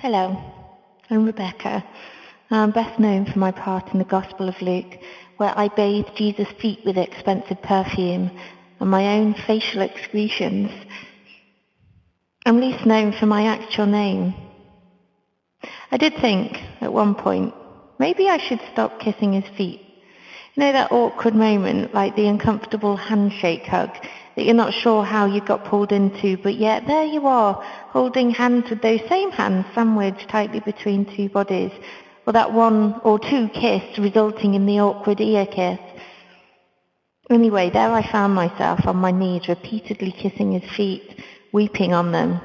Hello, I'm Rebecca. I'm best known for my part in the Gospel of Luke, where I bathe Jesus' feet with expensive perfume and my own facial excretions. I'm least known for my actual name. I did think, at one point, maybe I should stop kissing his feet. You know that awkward moment, like the uncomfortable handshake hug, that you're not sure how you got pulled into, but yet there you are, holding hands with those same hands sandwiched tightly between two bodies, or that one or two kiss resulting in the awkward ear kiss. Anyway, there I found myself on my knees, repeatedly kissing his feet, weeping on them.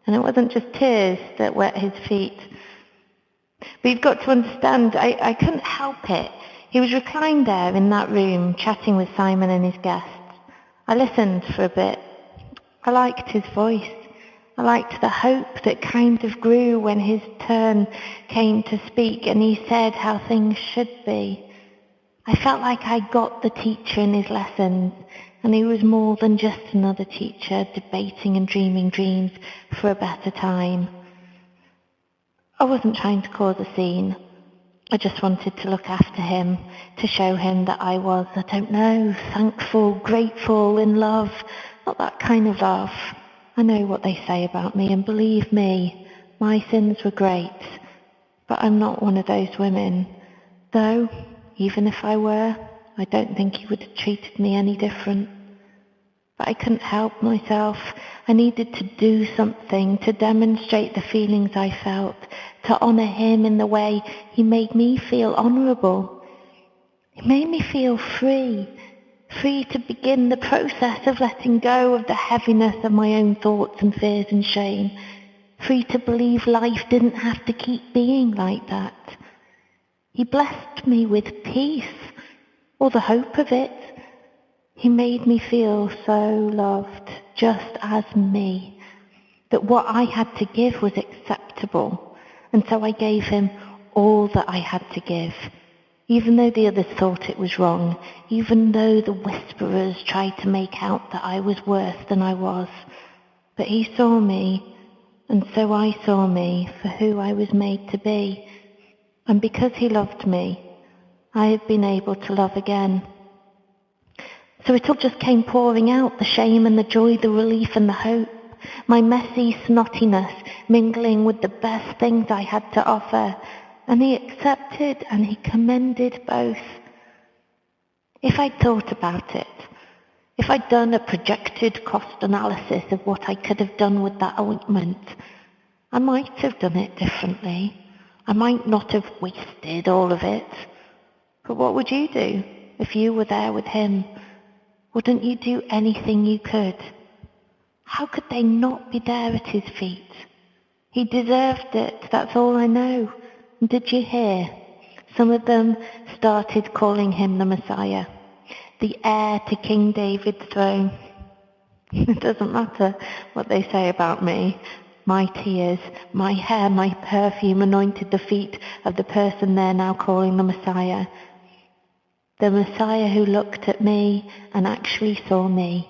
And it wasn't just tears that wet his feet. But you've got to understand, I couldn't help it. He was reclined there in that room, chatting with Simon and his guests. I listened for a bit. I liked his voice. I liked the hope that kind of grew when his turn came to speak and he said how things should be. I felt like I got the teacher in his lessons, and he was more than just another teacher debating and dreaming dreams for a better time. I wasn't trying to cause a scene. I just wanted to look after him, to show him that I was, I don't know, thankful, grateful, in love. Not that kind of love. I know what they say about me, and believe me, my sins were great. But I'm not one of those women. Though, even if I were, I don't think he would have treated me any different. But I couldn't help myself. I needed to do something to demonstrate the feelings I felt, to honour him in the way he made me feel honourable. He made me feel free to begin the process of letting go of the heaviness of my own thoughts and fears and shame, free to believe life didn't have to keep being like that. He blessed me with peace, or the hope of it. He made me feel so loved, just as me, that what I had to give was acceptable, and so I gave him all that I had to give, even though the others thought it was wrong, even though the whisperers tried to make out that I was worse than I was. But he saw me, and so I saw me for who I was made to be, and because he loved me, I have been able to love again. So it all just came pouring out, the shame and the joy, the relief and the hope, my messy snottiness mingling with the best things I had to offer, and he accepted and he commended both. If I'd thought about it, if I'd done a projected cost analysis of what I could have done with that ointment, I might have done it differently. I might not have wasted all of it. But what would you do if you were there with him? Wouldn't you do anything you could? How could they not be there at his feet? He deserved it, that's all I know. And did you hear? Some of them started calling him the Messiah, the heir to King David's throne. It doesn't matter what they say about me. My tears, my hair, my perfume anointed the feet of the person they're now calling the Messiah. The Messiah who looked at me and actually saw me.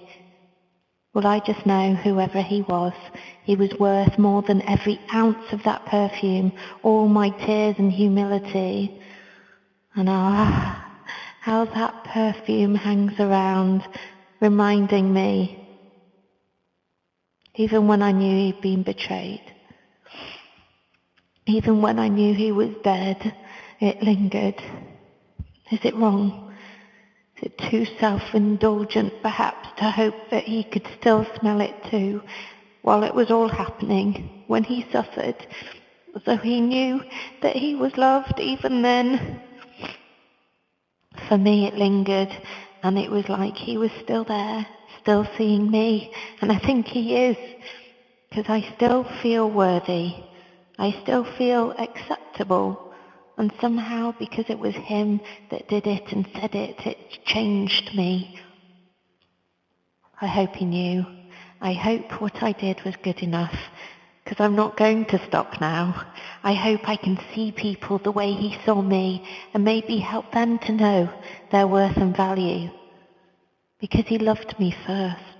Well, I just know whoever he was worth more than every ounce of that perfume, all my tears and humility. And how that perfume hangs around, reminding me, even when I knew he'd been betrayed, even when I knew he was dead, it lingered. Is it wrong? Is it too self-indulgent, perhaps, to hope that he could still smell it too, while it was all happening, when he suffered, so he knew that he was loved even then? For me it lingered, and it was like he was still there, still seeing me, and I think he is, because I still feel worthy, I still feel acceptable. And somehow, because it was him that did it and said it, it changed me. I hope he knew. I hope what I did was good enough, because I'm not going to stop now. I hope I can see people the way he saw me and maybe help them to know their worth and value, because he loved me first.